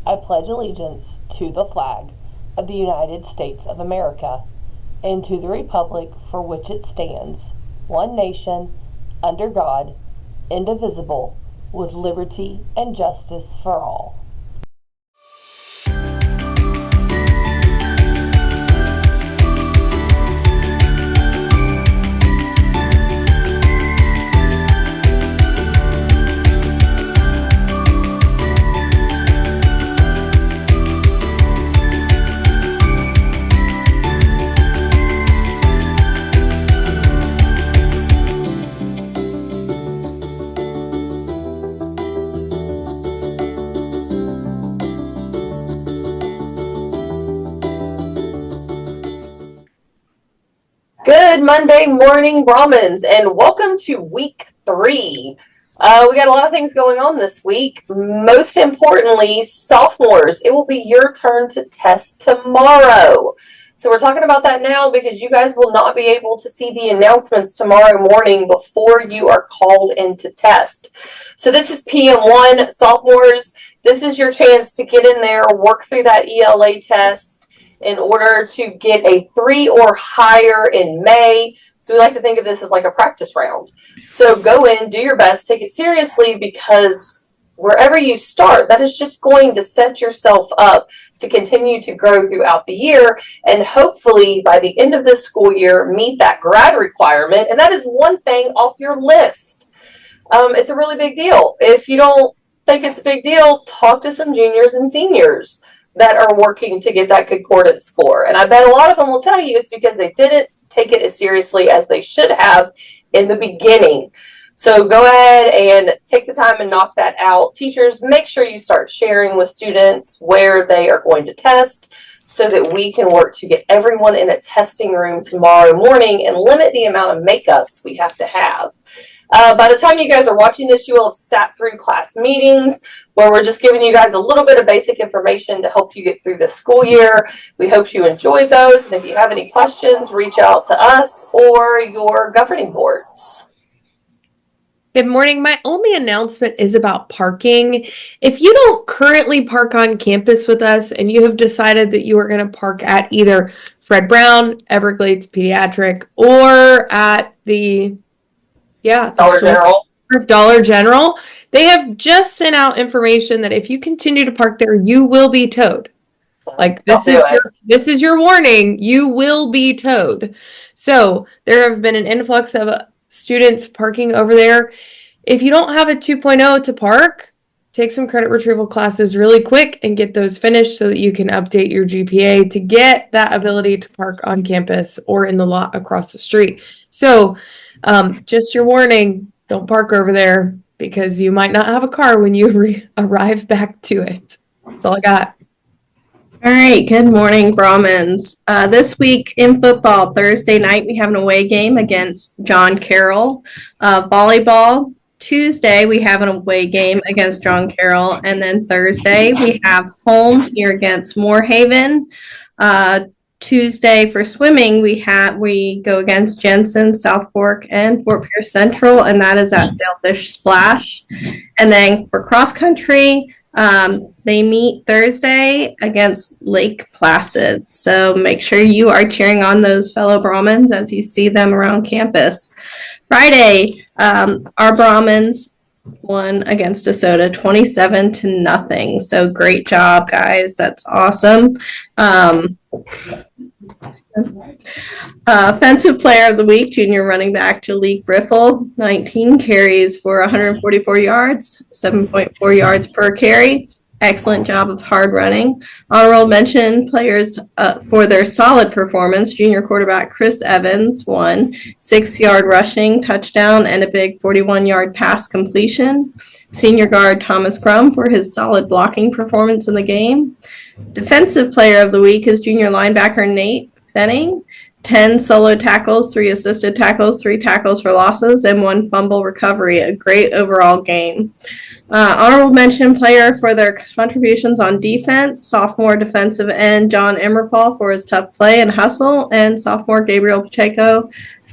I pledge allegiance to the flag of the United States of America and to the republic for which it stands, one nation, under God, indivisible, with liberty and justice for all. Good Monday morning, Brahmins, and welcome to week 3. We got a lot of things going on this week. Most importantly, sophomores, it will be your turn to test tomorrow. So we're talking about that now because you guys will not be able to see the announcements tomorrow morning before you are called into test. So this is PM1, sophomores. This is your chance to get in there, work through that ELA test in order to get a 3 or higher in May. So we like to think of this as like a practice round. So go in, do your best, take it seriously, because wherever you start, that is just going to set yourself up to continue to grow throughout the year, and hopefully by the end of this school year, meet that grad requirement. And that is one thing off your list. It's a really big deal. If you don't think it's a big deal, talk to some juniors and seniors that are working to get that concordance score. And I bet a lot of them will tell you it's because they didn't take it as seriously as they should have in the beginning. So go ahead and take the time and knock that out. Teachers, make sure you start sharing with students where they are going to test so that we can work to get everyone in a testing room tomorrow morning and limit the amount of makeups we have to have. By the time you guys are watching this, you will have sat through class meetings where we're just giving you guys a little bit of basic information to help you get through the school year. We hope you enjoyed those. And if you have any questions, reach out to us or your governing boards. Good morning. My only announcement is about parking. If you don't currently park on campus with us and you have decided that you are going to park at either Fred Brown, Everglades Pediatric, or at the Dollar General, they have just sent out information that if you continue to park there, you will be towed. Like this is your warning. You will be towed. So there have been an influx of students parking over there. If you don't have a 2.0 to park, take some credit retrieval classes really quick and get those finished so that you can update your GPA to get that ability to park on campus or in the lot across the street. So just your warning, don't park over there because you might not have a car when you arrive back to it. That's all I got. All right, good morning, Brahmins. This week in football, Thursday night, we have an away game against John Carroll. Volleyball, Tuesday, we have an away game against John Carroll. And then Thursday, we have home here against Moorhaven. Tuesday for swimming, we go against Jensen, South Fork, and Fort Pierce Central, and that is at Sailfish Splash. And then for cross country, they meet Thursday against Lake Placid. So make sure you are cheering on those fellow Brahmins as you see them around campus. Friday, our Brahmins won against DeSoto 27-0. So great job, guys. That's awesome. Offensive player of the week, junior running back Jalik Briffle, 19 carries for 144 yards, 7.4 yards per carry. Excellent job of hard running. Honorable mention players for their solid performance. Junior quarterback Chris Evans won 6-yard rushing touchdown and a big 41-yard pass completion. Senior guard Thomas Crum for his solid blocking performance in the game. Defensive player of the week is junior linebacker Nate Fenning. 10 solo tackles, 3 assisted tackles, 3 tackles for losses, and 1 fumble recovery. A great overall game. Honorable mention player for their contributions on defense, sophomore defensive end John Emerfall for his tough play and hustle, and sophomore Gabriel Pacheco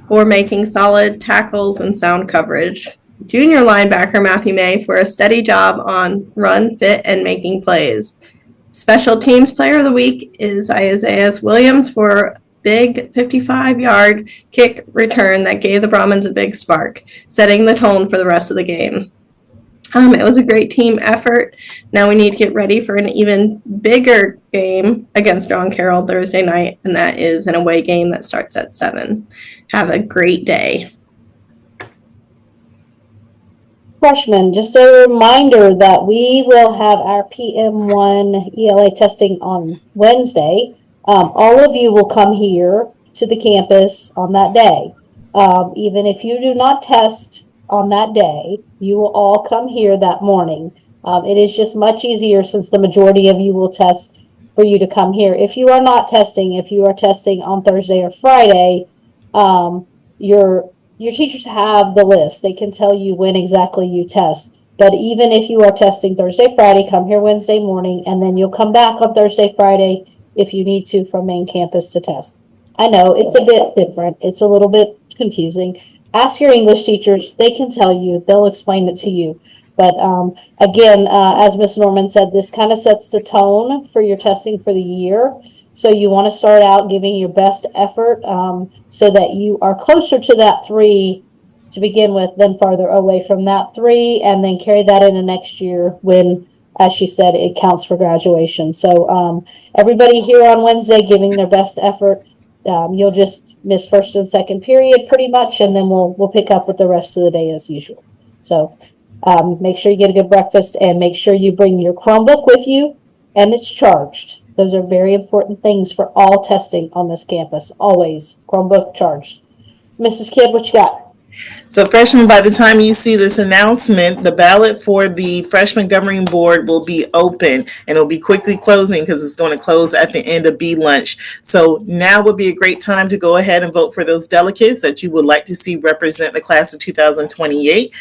for making solid tackles and sound coverage. Junior linebacker Matthew May for a steady job on run, fit, and making plays. Special Teams Player of the Week is Isaiah Williams for big 55-yard kick return that gave the Brahmins a big spark, setting the tone for the rest of the game. It was a great team effort. Now we need to get ready for an even bigger game against John Carroll Thursday night, and that is an away game that starts at 7. Have a great day. Freshmen, just a reminder that we will have our PM1 ELA testing on Wednesday. All of you will come here to the campus on that day. Even if you do not test on that day, you will all come here that morning. It is just much easier since the majority of you will test for you to come here. If you are not testing, if you are testing on Thursday or Friday, your teachers have the list. They can tell you when exactly you test. But even if you are testing Thursday, Friday, come here Wednesday morning, and then you'll come back on Thursday, Friday if you need to from main campus to test. I know it's a bit different. It's a little bit confusing. Ask your English teachers. They can tell you. They'll explain it to you. But again, as Ms. Norman said, this kind of sets the tone for your testing for the year. So you want to start out giving your best effort so that you are closer to that 3 to begin with than farther away from that 3, and then carry that into next year when, as she said, it counts for graduation. So everybody here on Wednesday giving their best effort. You'll just miss first and second period pretty much, and then we'll pick up with the rest of the day as usual. So make sure you get a good breakfast, and make sure you bring your Chromebook with you, and it's charged. Those are very important things for all testing on this campus. Always Chromebook charged. Mrs. Kidd, what you got? So freshmen, by the time you see this announcement, the ballot for the freshman governing board will be open, and it'll be quickly closing because it's going to close at the end of B lunch. So now would be a great time to go ahead and vote for those delegates that you would like to see represent the class of 2028.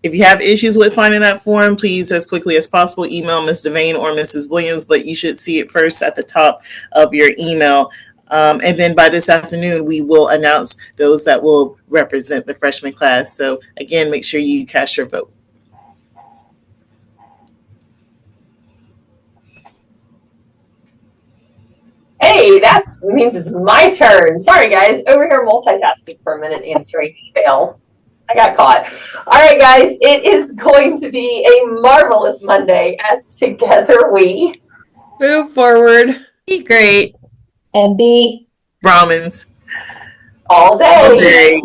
If you have issues with finding that form, please, as quickly as possible, email Ms. Devane or Mrs. Williams, but you should see it first at the top of your email. And then by this afternoon, we will announce those that will represent the freshman class. So again, make sure you cast your vote. Hey, that means it's my turn. Sorry, guys. Over here multitasking for a minute, answering email. I got caught. All right, guys. It is going to be a marvelous Monday as together we Move forward. Be great. And B. Brahmins. all day. All day.